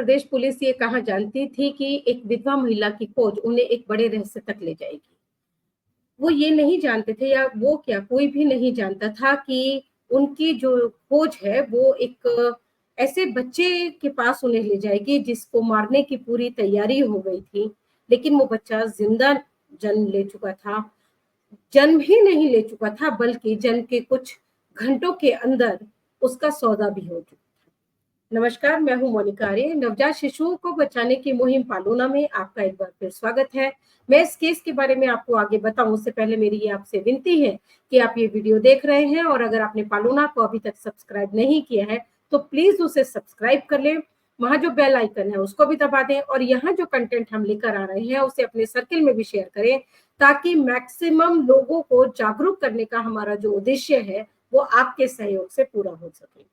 प्रदेश police ये कहाँ जानती थी कि एक विधवा महिला की खोज उन्हें एक बड़े रहस्य तक ले जाएगी। वो ये नहीं जानते थे या वो क्या कोई भी नहीं जानता था कि उनकी जो खोज है वो एक ऐसे बच्चे के पास उन्हें ले जाएगी जिसको मारने की पूरी तैयारी हो गई थी। लेकिन वो बच्चा ज़िंदा जन्म ले चुका था। जन्म ही नहीं ले चुका था बल्कि जन्म के कुछ घंटों के अंदर उसका सौदा भी हो चुका। नमस्कार, मैं हूँ मोनिका आर्य। नवजात शिशुओं को बचाने की मुहिम पालूना में आपका एक बार फिर स्वागत है। मैं इस केस के बारे में आपको आगे बताऊं उससे पहले मेरी ये आपसे विनती है कि आप ये वीडियो देख रहे हैं और अगर आपने पालूना को अभी तक सब्सक्राइब नहीं किया है तो प्लीज उसे सब्सक्राइब कर लें। वहां जो बेल आइकन है उसको भी दबा दें और यहाँ जो कंटेंट हम लेकर आ रहे हैं उसे अपने सर्किल में भी शेयर करें ताकि मैक्सिमम लोगों को जागरूक करने का हमारा जो उद्देश्य है वो आपके सहयोग से पूरा हो सके।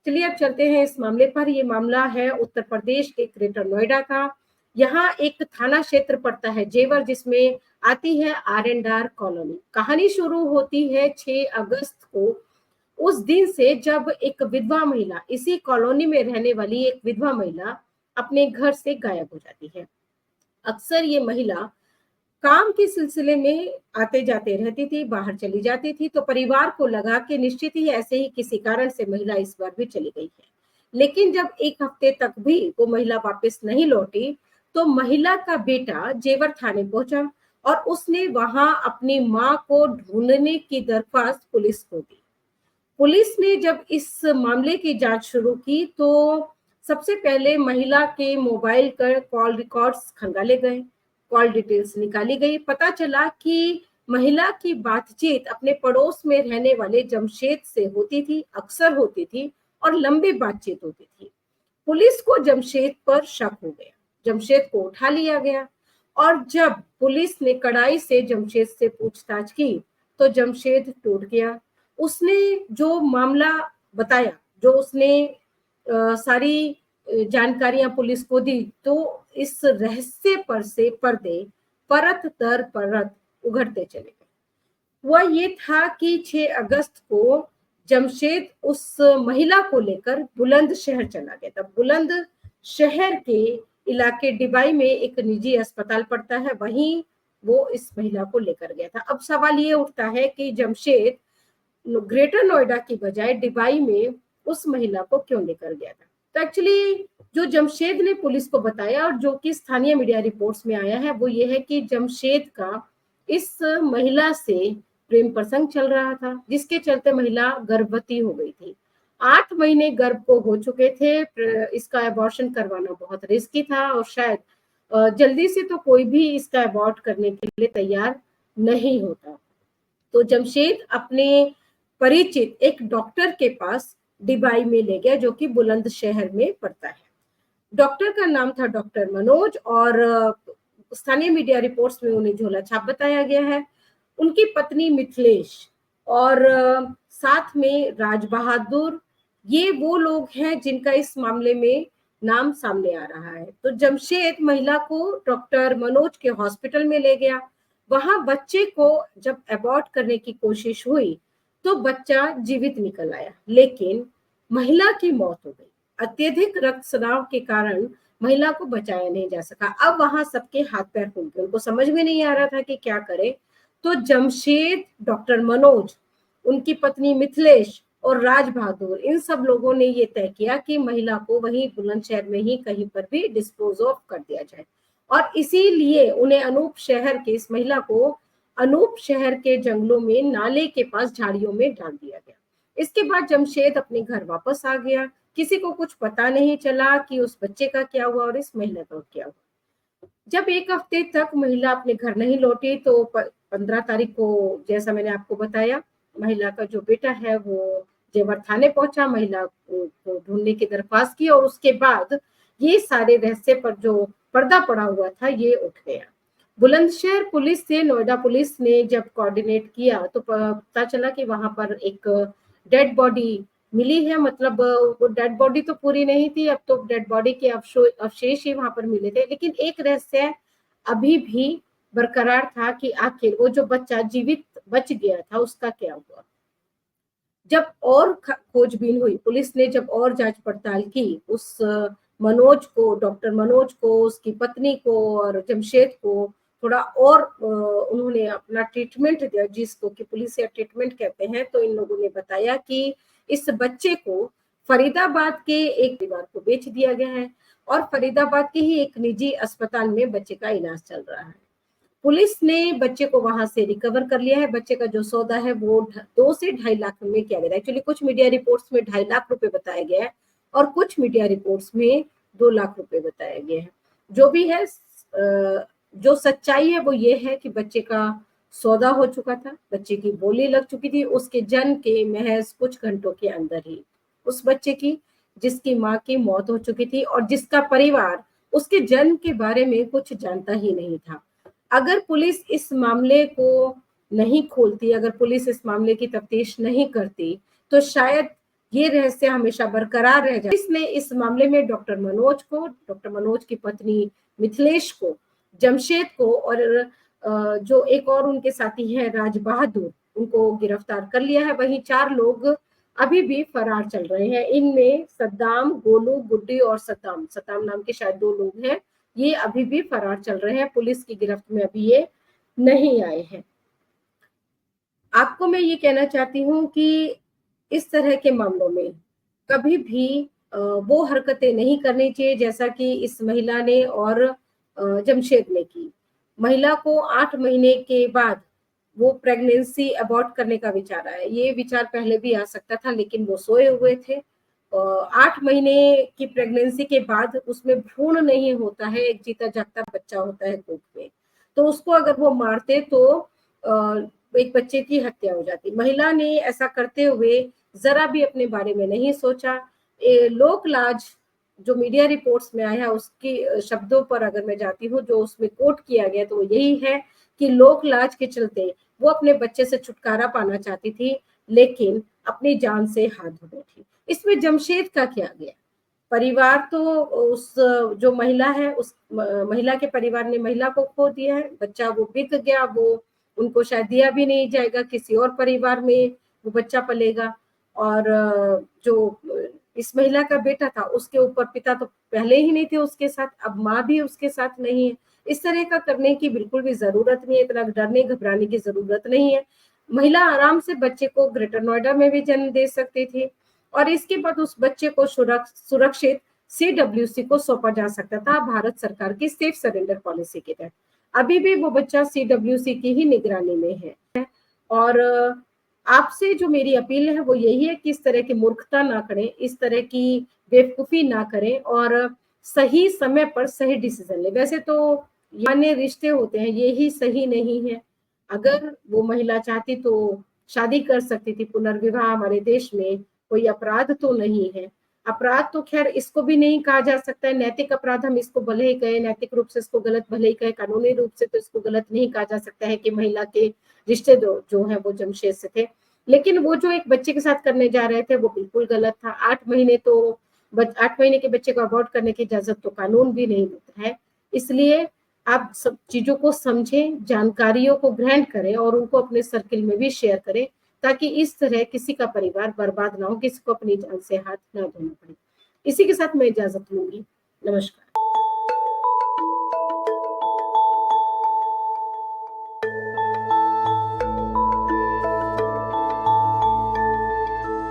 चलिए अब चलते हैं इस मामले पर। ये मामला है उत्तर प्रदेश के ग्रेटर नोएडा का। यहाँ एक थाना क्षेत्र पड़ता है जेवर जिसमें आती है आर&आर कॉलोनी। कहानी शुरू होती है 6 अगस्त को, उस दिन से जब एक विधवा महिला, इसी कॉलोनी में रहने वाली एक विधवा महिला अपने घर से गायब हो जाती है। अक्सर ये महिला काम के सिलसिले में आते जाते रहती थी, बाहर चली जाती थी, तो परिवार को लगा कि निश्चित ही ऐसे ही किसी कारण से महिला इस बार भी चली गई है। लेकिन जब 1 हफ्ते तक भी वो महिला वापस नहीं लौटी तो महिला का बेटा जेवर थाने पहुंचा और उसने वहां अपनी मां को ढूंढने की दरख्वास्त पुलिस को दी। पुलिस ने जब इस मामले की जांच शुरू की तो सबसे पहले महिला के मोबाइल का कॉल रिकॉर्ड्स खंगाले गए, कॉल डिटेल्स निकाली गई। पता चला कि महिला की बातचीत अपने पड़ोस में रहने वाले जमशेद से होती थी, अक्सर होती थी और लंबी बातचीत होती थी। पुलिस को जमशेद पर शक हो गया, जमशेद को उठा लिया गया और जब पुलिस ने कड़ाई से जमशेद से पूछताछ की तो जमशेद टूट गया। उसने जो मामला बताया, जो उसने सारी जानकारियां पुलिस को दी, तो इस रहस्य पर से पर्दे परत दर परत उघड़ते चले गए। वह ये था कि 6 अगस्त को जमशेद उस महिला को लेकर बुलंदशहर चला गया था। बुलंदशहर के इलाके डिबाई में एक निजी अस्पताल पड़ता है, वहीं वो इस महिला को लेकर गया था। अब सवाल ये उठता है कि जमशेद ग्रेटर नोएडा की बजाय डिबाई में उस महिला को क्यों लेकर गया था। तो एक्चुअली जो जमशेद ने पुलिस को बताया और जो कि स्थानीय मीडिया रिपोर्ट्स में आया है वो ये है कि जमशेद का इस महिला से प्रेम प्रसंग चल रहा था जिसके चलते महिला गर्भवती हो गई थी। 8 महीने गर्भ को हो चुके थे। इसका अबॉर्शन करवाना बहुत रिस्की था और शायद जल्दी से तो कोई भी इसका अबॉर्ट करने के लिए तैयार नहीं होता। तो जमशेद अपने परिचित एक डॉक्टर के पास डिबाई में ले गया जो कि बुलंदशहर में पड़ता है। डॉक्टर का नाम था डॉक्टर मनोज और स्थानीय मीडिया रिपोर्ट्स में उन्हें झोला छाप बताया गया है। उनकी पत्नी मिथिलेश और साथ में राज बहादुर, ये वो लोग हैं जिनका इस मामले में नाम सामने आ रहा है। तो जमशेद महिला को डॉक्टर मनोज के हॉस्पिटल में ले गया। वहां बच्चे को जब अबॉर्ट करने की कोशिश हुई तो बच्चा जीवित निकल आया, लेकिन महिला की मौत हो गई। अत्यधिक रक्तस्राव के कारण महिला को बचाया नहीं जा सका। अब वहां सबके हाथ पैर फूल गए, उनको समझ में नहीं आ रहा था कि क्या करे। तो जमशेद, डॉक्टर मनोज, उनकी पत्नी मिथिलेश और राज बहादुर, इन सब लोगों ने ये तय किया कि महिला को वहीं बुलंदशहर में ही कहीं पर भी डिस्पोज ऑफ कर दिया जाए और इसीलिए उन्हें अनूप शहर के, इस महिला को अनूप शहर के जंगलों में नाले के पास झाड़ियों में डाल दिया गया। इसके बाद जमशेद अपने घर वापस आ गया। किसी को कुछ पता नहीं चला कि उस बच्चे का क्या हुआ और इस महिला का क्या हुआ। जब 1 हफ्ते तक महिला अपने घर नहीं लौटी तो 15 तारीख को, जैसा मैंने आपको बताया, महिला का जो बेटा है वो जेवर थाने पहुंचा, महिला को ढूंढने की दरख्वास्त की और उसके बाद ये सारे रहस्य पर जो पर्दा पड़ा हुआ था ये उठ गया। बुलंदशहर पुलिस से नोएडा पुलिस ने जब कोऑर्डिनेट किया तो पता चला कि वहां पर एक डेड बॉडी मिली है। मतलब वो डेड बॉडी तो पूरी नहीं थी, अब तो डेड बॉडी के अवशेष ही वहां पर मिले थे, लेकिन एक रहस्य अभी भी बरकरार था कि आखिर वो जो बच्चा जीवित बच गया था उसका क्या हुआ। जब और खोजबीन हुई, पुलिस ने जब और जांच पड़ताल की उस मनोज को, डॉक्टर मनोज को, उसकी पत्नी को और जमशेद को थोड़ा और उन्होंने अपना ट्रीटमेंट दिया, जिसको कि पुलिस या ट्रीटमेंट कहते हैं। तो इन लोगों ने बताया कि इस बच्चे को फरीदाबाद के एक परिवार को बेच दिया गया है और फरीदाबाद के ही एक निजी अस्पताल में बच्चे का इलाज चल रहा है। पुलिस ने बच्चे को वहां से रिकवर कर लिया है। बच्चे का जो सौदा है वो 2 से 2.5 लाख में किया गया है। एक्चुअली कुछ मीडिया रिपोर्ट्स में 2.5 लाख रुपए बताया गया है और कुछ मीडिया रिपोर्ट्स में 2 लाख रुपए बताया गया है। जो भी है, जो सच्चाई है वो ये है कि बच्चे का सौदा हो चुका था, बच्चे की बोली लग चुकी थी उसके जन्म के महज कुछ घंटों के अंदर ही। उस बच्चे की, जिसकी माँ की मौत हो चुकी थी और जिसका परिवार उसके जन्म के बारे में कुछ जानता ही नहीं था। अगर पुलिस इस मामले को नहीं खोलती, अगर पुलिस इस मामले की तफ्तीश नहीं करती, तो शायद ये रहस्य हमेशा बरकरार रह जाए। पुलिस ने इस मामले में डॉक्टर मनोज को, डॉक्टर मनोज की पत्नी मिथिलेश को, जमशेद को और जो एक और उनके साथी हैं राज बहादुर, उनको गिरफ्तार कर लिया है। वहीं 4 लोग अभी भी फरार चल रहे हैं। इनमें सद्दाम, गोलू, गुड्डी और सताम सताम नाम के शायद 2 लोग हैं। ये अभी भी फरार चल रहे हैं, पुलिस की गिरफ्त में अभी ये नहीं आए हैं। आपको मैं ये कहना चाहती हूँ कि इस तरह के मामलों में कभी भी वो हरकतें नहीं करनी चाहिए जैसा कि इस महिला ने और जमशेद ने की। महिला को 8 महीने के बाद वो प्रेगनेंसी अबॉर्ट करने का विचार आया। ये विचार पहले भी आ सकता था, लेकिन वो सोए हुए थे। 8 महीने की प्रेगनेंसी के बाद उसमें भ्रूण नहीं होता है, एक जीता जागता बच्चा होता है कोख में। तो उसको अगर वो मारते तो एक बच्चे की हत्या हो जाती। महिला ने ऐसा करते हुए जरा भी अपने बारे में नहीं सोचा। लोक लाज जो मीडिया रिपोर्ट्स में आया उसके शब्दों पर अगर मैं जाती हूँ, जो उसमें कोट किया गया तो वो यही है कि लोक लाज के चलते वो अपने बच्चे से छुटकारा पाना चाहती थी, लेकिन अपनी जान से हाथ धो बैठी। इसमें जमशेद का क्या गया? परिवार तो उस जो महिला है उस महिला के परिवार ने महिला को खो दिया है, बच्चा वो बिक गया, वो उनको शायद दिया भी नहीं जाएगा, किसी और परिवार में वो बच्चा पलेगा। और जो इस महिला का बेटा था उसके ऊपर पिता तो पहले ही नहीं थे उसके साथ, अब माँ भी उसके साथ नहीं है। इस तरह का करने की बिल्कुल भी जरूरत नहीं है, इतना डरने घबराने की जरूरत नहीं है। महिला आराम से बच्चे को ग्रेटर नोएडा में भी जन्म दे सकती थी और इसके बाद उस बच्चे को सुरक्षित CWC को सौंपा जा सकता था भारत सरकार की सेफ सरेंडर पॉलिसी के तहत। अभी भी वो बच्चा CWC की ही निगरानी में है। और आपसे जो मेरी अपील है वो यही है कि इस तरह की मूर्खता ना करें, इस तरह की बेवकूफी ना करें और सही समय पर सही डिसीजन ले। वैसे तो मान्य रिश्ते होते हैं, ये ही सही नहीं है। अगर वो महिला चाहती तो शादी कर सकती थी। पुनर्विवाह हमारे देश में कोई अपराध तो नहीं है। अपराध तो खैर इसको भी नहीं कहा जा सकता है, नैतिक अपराध हम इसको भले ही कहें, नैतिक रूप से इसको गलत भले ही कहें, कानूनी रूप से तो इसको गलत नहीं कहा जा सकता है कि महिला के रिश्ते जो है वो जमशेद से थे। लेकिन वो जो एक बच्चे के साथ करने जा रहे थे वो बिल्कुल गलत था। 8 महीने तो 8 महीने के बच्चे को अबॉर्ट करने की इजाजत तो कानून भी नहीं देता है। इसलिए आप सब चीजों को समझें, जानकारियों को ग्रहण करें और उनको अपने सर्किल में भी शेयर करें, ताकि इस तरह किसी का परिवार बर्बाद ना हो, किसी को अपनी जान से हाथ ना धोना पड़े। इसी के साथ मैं इजाजत लूंगी। नमस्कार।